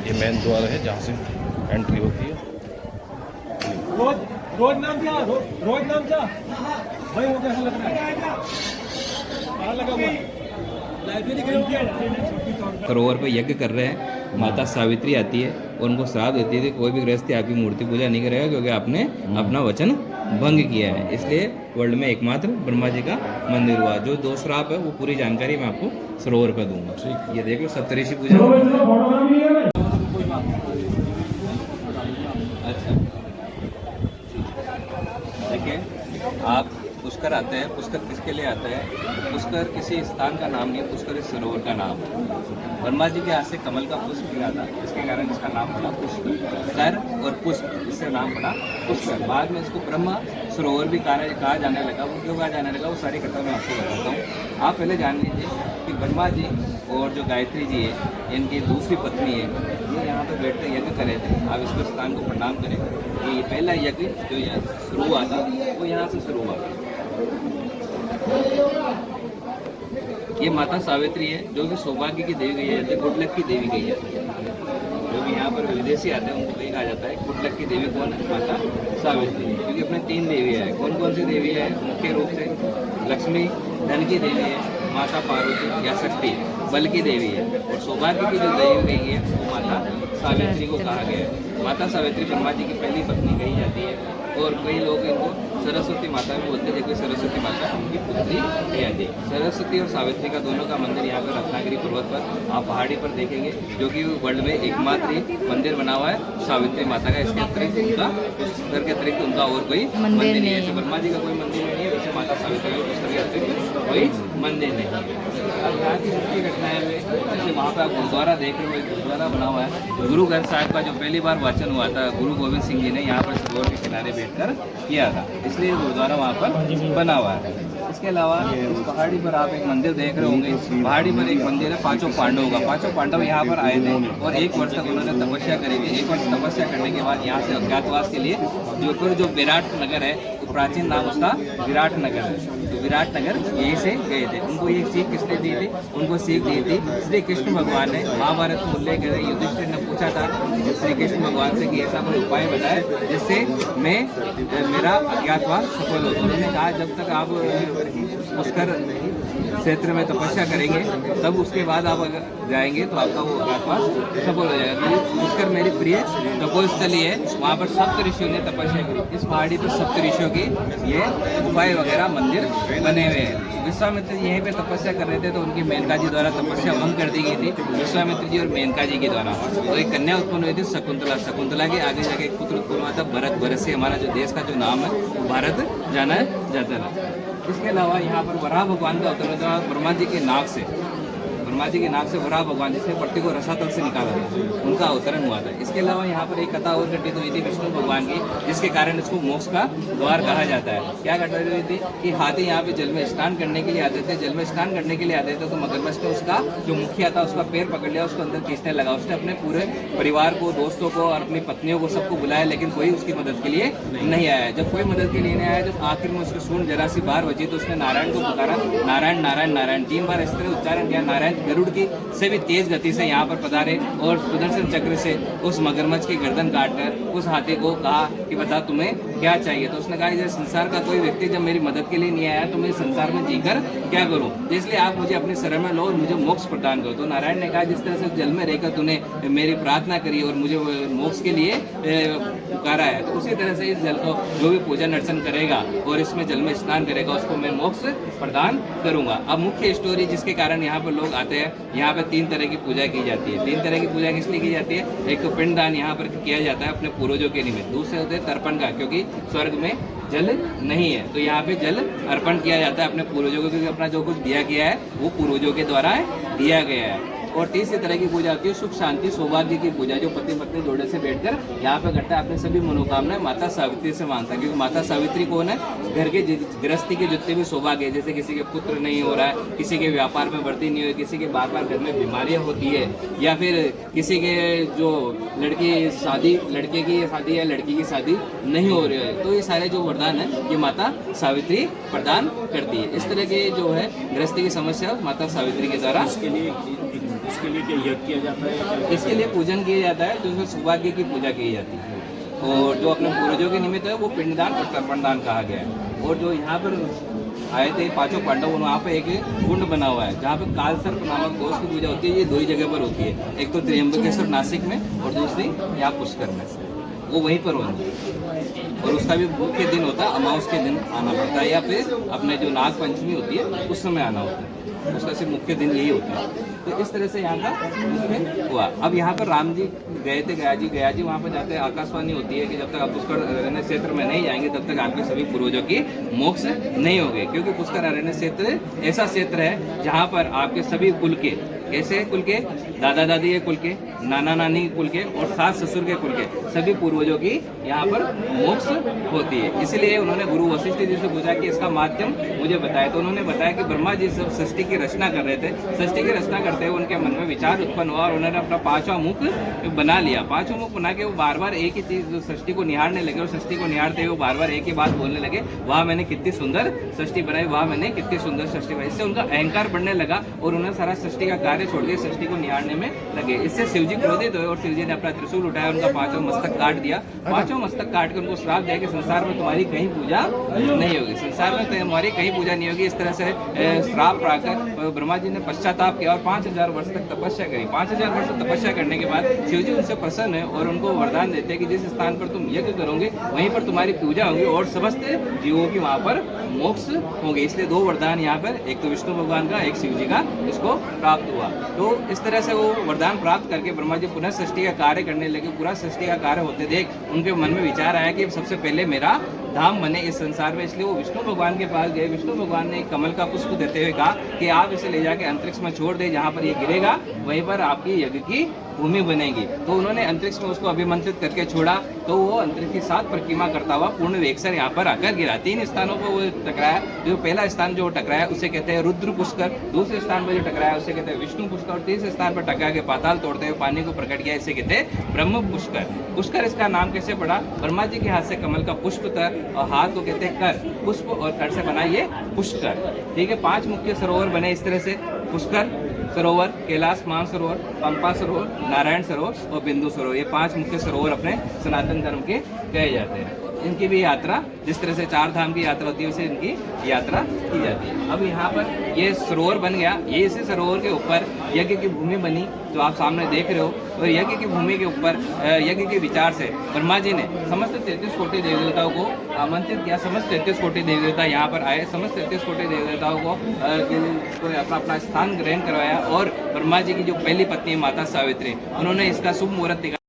ये मेन द्वार है जहाँ से एंट्री होती है। रोज नाम क्या रोज नाम क्या भाई वो कैसा लग रहा है कहाँ लगा हुआ सरोवर पे यज्ञ कर रहे हैं, माता सावित्री आती है और उनको श्राप देती है कि कोई भी गृहस्थी आपकी मूर्ति पूजा नहीं करेगा क्योंकि आपने अपना वचन भंग किया है। इसलिए वर्ल्ड में एकमात्र ब्रह्मा जी का मंदिर हुआ। जो 2 श्राप है वो पूरी जानकारी मैं आपको सरोवर पे दूंगा। ये देख लो सप्तऋषि पूजा। अच्छा देखिए, आप पुष्कर आते हैं। पुष्कर किसके लिए आता है? पुष्कर किसी स्थान का नाम नहीं है, पुष्कर इस सरोवर का नाम है। ब्रह्मा जी के हाथ से कमल का पुष्प गिरा था, इसके कारण इसका नाम पड़ा पुष्कर। कर और पुष्प, इससे नाम पड़ा पुष्कर। बाद में इसको ब्रह्मा सरोवर भी कहा जाने लगा। वो क्यों कहा जाने लगा, वो सारी कथा मैं आपको बताता हूँ। आप पहले जान लीजिए कि ब्रह्मा जी और जो गायत्री जी है, इनकी दूसरी पत्नी है, ये यहाँ पे बैठ कर यज्ञ कर रहे थे। आप इसको स्थान को प्रणाम करें कि पहला यज्ञ जो शुरू हुआ था वो यहाँ से शुरू हुआ। ये माता सावित्री है जो कि सौभाग्य की देवी गई जाती है, गुड लक की देवी गई जाती है। जो भी यहाँ पर विदेशी आते हैं उनको कहा जाता है गुड लक की देवी कौन है? माता सावित्री। क्योंकि अपने 3 देवी है। कौन कौन सी देवी है? मुख्य रूप से लक्ष्मी धन की देवी है, माता पार्वती या शक्ति बल की देवी है, और सौभाग्य की जो देवी गई है वो माता सावित्री को कहा गया है। माता सावित्री ब्रह्मा जी की पहली पत्नी कही जाती है। और कई लोग इनको सरस्वती माता भी बोलते हैं, जबकि सरस्वती माता उनकी पुत्री कही जाती है। सरस्वती और सावित्री का दोनों का मंदिर यहाँ पर रत्नागिरी पर्वत पर आप पहाड़ी पर देखेंगे, जो कि वर्ल्ड में एकमात्र ही मंदिर बना हुआ है सावित्री माता का। इसके अतिरिक्त उनका पुष्कर के अतिरिक्त उनका और कोई मंदिर नहीं है। जैसे ब्रह्मा जी का कोई मंदिर नहीं है, वैसे माता सावित्री का पुष्कर के अतिरिक्त कोई मंदिर नहीं है। अब यहाँ की मुख्य घटनाएं में जैसे वहाँ पर आप गुरुद्वारा देख रहे हो, एक गुरुद्वारा बना हुआ है। गुरु ग्रंथ साहिब का जो पहली बार वाचन हुआ था गुरु गोविंद सिंह जी ने यहाँ पर सरोवर के किनारे बैठकर किया था, इसलिए गुरुद्वारा वहाँ पर बना हुआ है। इसके अलावा इस पहाड़ी पर आप एक मंदिर देख रहे होंगे। पहाड़ी पर एक मंदिर है 5 पांडवों का। 5 पांडव यहाँ पर आए थे और 1 वर्ष तक उन्होंने तपस्या करी थी। 1 वर्ष तपस्या करने के बाद यहाँ से अज्ञातवास के लिए जो विराट नगर है, तो प्राचीन नाम उसका विराट नगर है, तो विराट नगर यहीं से गए थे। उनको ये सीख किसने दी थी? उनको सीख दी थी श्री कृष्ण भगवान ने। महाभारत में उल्लेख है, युधिष्ठिर ने पूछा था श्री कृष्ण भगवान से कि ऐसा कोई उपाय बताए जिससे मेरा अज्ञातवास सफल हो। उन्होंने कहा जब तक आप पुष्कर क्षेत्र में तपस्या करेंगे तब उसके बाद आप अगर जाएंगे तो आपका वो अज्ञातवास सफल हो जाएगा। तो पुष्कर मेरी प्रिय तपोस्थली है, वहाँ पर सप्त ऋषियों ने तपस्या करी। इस पहाड़ी पर सप्त ऋषियों की ये गुफाएं वगैरह मंदिर बने हुए हैं। विश्वामित्र यहीं पे तपस्या कर रहे थे तो उनकी मेनका जी द्वारा तपस्या भंग कर दी गई थी, विश्वामित्र जी और मेनका जी के द्वारा। तो एक कन्या उत्पन्न हुई थी शकुंतला। शकुंतला के आगे जाके एक पुत्र उत्पन्न हुआ था भरत। भरत से हमारा जो देश का जो नाम है वो भारत जाना जाता है। इसके अलावा यहाँ पर वराह भगवान का अवतरण था ब्रह्मा जी के नाक से। ब्रह्मा जी के नाक से वराह भगवान जिसने पृथ्वी को रसातल से निकाला था, उनका अवतरण हुआ था। इसके अलावा यहाँ पर एक कथा और घटित हुई थी विष्णु भगवान की, जिसके कारण इसको मोक्ष का द्वार कहा जाता है। क्या घटना हुई थी कि हाथी यहाँ पे जल में स्नान करने के लिए आते थे। जल में स्नान करने के लिए आते थे तो मगरमच्छ ने उसका जो मुखिया था उसका पैर पकड़ लिया, उसको अंदर खींचने लगा। उसने अपने पूरे परिवार को, दोस्तों को और अपनी पत्नियों को सबको बुलाया, लेकिन कोई उसकी मदद के लिए नहीं आया। जब कोई मदद के लिए नहीं आया, जब आखिर में उसकी सूंड जरा सी बाहर बची तो उसने नारायण को पुकारा, नारायण नारायण नारायण 3 बार इस तरह उच्चारण किया। नारायण गरुड़ की से भी तेज गति से यहाँ पर पधारे और सुदर्शन चक्र से उस मगरमच्छ की गर्दन काटकर उस हाथी को कहा कि बता तुम्हें क्या चाहिए। तो उसने कहा जैसे संसार का कोई व्यक्ति जब मेरी मदद के लिए नहीं आया तो मैं संसार में जीकर क्या करूं, इसलिए आप मुझे अपने शरण में लो और मुझे मोक्ष प्रदान करो। तो नारायण ने कहा जिस तरह से जल में रहकर तूने मेरी प्रार्थना करी और मुझे मोक्ष के लिए पुकारा है, तो उसी तरह से इस जल को जो भी पूजन अर्चन करेगा और इसमें जल में स्नान करेगा उसको मैं मोक्ष प्रदान करूंगा। अब मुख्य स्टोरी जिसके कारण यहाँ पर लोग आते हैं, यहाँ पे 3 तरह की पूजा की जाती है। 3 तरह की पूजा किस लिए की जाती है? एक तो पिंडदान यहाँ पर किया जाता है अपने पूर्वजों के निमित्त। दूसरे होते हैं तर्पण का, क्योंकि स्वर्ग में जल नहीं है तो यहाँ पे जल अर्पण किया जाता है अपने पूर्वजों को, क्योंकि अपना जो कुछ दिया गया है वो पूर्वजों के द्वारा दिया गया है। और तीसरी तरह की पूजा होती है सुख शांति सौभाग्य की पूजा, जो पति पत्नी जोड़े से बैठकर यहाँ पे करता है, अपने सभी मनोकामनाएं माता सावित्री से मांगता है। क्योंकि माता सावित्री कौन है? घर के गृहस्थी के जितने भी सौभाग्य, जैसे किसी के पुत्र नहीं हो रहा है, किसी के व्यापार में वृद्धि नहीं हो रही, किसी के बार बार घर में बीमारियां होती है, या फिर किसी के जो लड़के की शादी या लड़की की शादी नहीं हो रही है, तो ये सारे जो वरदान है ये माता सावित्री प्रदान करती है। इस तरह के जो है गृहस्थी की समस्या माता सावित्री के द्वारा इसके लिए इसके लिए क्या यज्ञ किया जाता है या क्या? इसके लिए पूजन किया जाता है, जो सौभाग्य की पूजा की जाती है। और जो अपने पूर्वजों के निमित्त है वो पिंडदान और तर्पणदान कहा गया है। और जो यहाँ पर आए थे पांचों पांडव, वहाँ पे एक कुंड बना हुआ है जहाँ पे कालसर्प नामक दोष की पूजा होती है। ये दो ही जगह पर होती है, एक तो त्र्यंबकेश्वर नासिक में और दूसरी यहाँ पुष्कर में। वो वहीं पर होती है और उसका भी मुख्य दिन होता है अमावस के दिन आना पड़ता है, या फिर अपने जो नाग पंचमी होती है उस समय आना होता है। उसका सिर्फ मुख्य दिन यही होता है। तो इस तरह से यहाँ का मुख्य हुआ। अब यहाँ पर राम जी गए थे, गया जी वहाँ पर जाते आकाशवाणी होती है कि जब तक आप पुष्कर अरण्य क्षेत्र में नहीं जाएंगे तब तक आपके सभी पूर्वजों की मोक्ष नहीं होगी, क्योंकि पुष्कर अरण्य क्षेत्र ऐसा क्षेत्र है जहाँ पर आपके सभी कुल के, कैसे कुल के, दादा दादी के कुल के, नाना नानी के कुल के और सास ससुर के कुल के सभी पूर्वजों की यहाँ पर मोक्ष होती है। इसलिए उन्होंने गुरु वशिष्ठ जी से पूछा कि इसका माध्यम मुझे बताया। तो उन्होंने बताया कि ब्रह्मा जी जब सृष्टि की रचना कर रहे थे, सृष्टि की रचना करते हुए उनके मन में विचार उत्पन्न हुआ और उन्होंने अपना पांचवा मुख बना लिया। पांचवा मुख बना के वो बार बार एक ही चीज सृष्टि को निहारने लगे और सृष्टि को निहारते हुए बार बार एक ही बात बोलने लगे, वाह मैंने कितनी सुंदर सृष्टि बनाई, वाह मैंने कितनी सुंदर सृष्टि बनाई। इससे उनका अहंकार बढ़ने लगा और उन्होंने सारा सृष्टि का कार्य छोड़ के सृष्टि को निहारने में लगे। इससे शिव जी क्रोधित हुए और शिव जी ने अपना त्रिशूल उठाया, उनका पांचों मस्तक काट दिया। पांचों मस्तक काट के उनको श्राप दिया कि संसार में तुम्हारी कहीं पूजा नहीं होगी, संसार में तुम्हारी कहीं पूजा नहीं होगी। इस तरह से श्राप पाकर ब्रह्मा जी ने पश्चाताप किया और 5000 वर्ष तक तपस्या करी। 5000 वर्ष तक तपस्या करने के बाद शिव जी उनसे प्रसन्न है और उनको वरदान देते हैं कि जिस स्थान पर तुम यज्ञ करोगे वहीं पर तुम्हारी पूजा होगी और समस्त जीवों की वहां पर मोक्ष होंगे। इसलिए दो वरदान यहाँ पर, एक तो विष्णु भगवान का, एक शिव जी का, इसको प्राप्त हुआ। तो इस तरह से वो वरदान प्राप्त करके ब्रह्मा जी पुनः सृष्टि का कार्य करने लगे। पूरा सृष्टि का कार्य होते देख उनके मन में विचार आया कि सबसे पहले मेरा धाम बने इस संसार में। इसलिए वो विष्णु भगवान के पास गए। विष्णु भगवान ने कमल का पुष्प देते हुए कहा कि आप इसे ले जाके अंतरिक्ष में छोड़ दे, जहाँ पर ये गिरेगा वहीं पर आपकी यज्ञ की भूमि बनेगी। तो उन्होंने अंतरिक्ष में उसको अभिमंत्रित करके छोड़ा, तो वो अंतरिक्ष की 7 परिक्रमा करता हुआ पूर्ण वेग यहाँ पर आकर गिरा। 3 स्थानों पर वो टकराया। जो पहला स्थान जो टकराया उसे कहते हैं रुद्र पुष्कर, दूसरे स्थान पर जो टकराया उसे कहते हैं विष्णु पुष्कर और तीसरे स्थान पर टकरा के पाताल तोड़ते हुए पानी को प्रकट किया, इसे कहते हैं ब्रह्म पुष्कर। पुष्कर इसका नाम कैसे पड़ा? ब्रह्मा जी के हाथ से कमल का पुष्प था और हाथ को कहते हैं कर, पुष्प और कर से बना ये पुष्कर। ठीक है, 5 मुख्य सरोवर बने इस तरह से, पुष्कर सरोवर, कैलाश मानसरोवर, पंपा सरोवर, नारायण सरोवर और बिंदु सरोवर। ये 5 मुख्य सरोवर अपने सनातन धर्म के कहे जाते हैं। इनकी भी यात्रा जिस तरह से 4 धाम की यात्रा होती है वैसे इनकी यात्रा की जाती है। अब यहाँ पर ये सरोवर बन गया, ये इसी सरोवर के ऊपर यज्ञ की भूमि बनी जो आप सामने देख रहे हो। और यज्ञ की भूमि के ऊपर यज्ञ के विचार से ब्रह्मा जी ने समस्त 33 कोटि देवी देवताओं को आमंत्रित किया। समस्त 33 कोटि देवी देवता यहाँ पर आए। समस्त 33 कोटि देवी देवताओं को अपना अपना स्थान ग्रहण करवाया और ब्रह्मा जी की जो पहली पत्नी माता सावित्री, उन्होंने इसका शुभ मुहूर्त निकाला।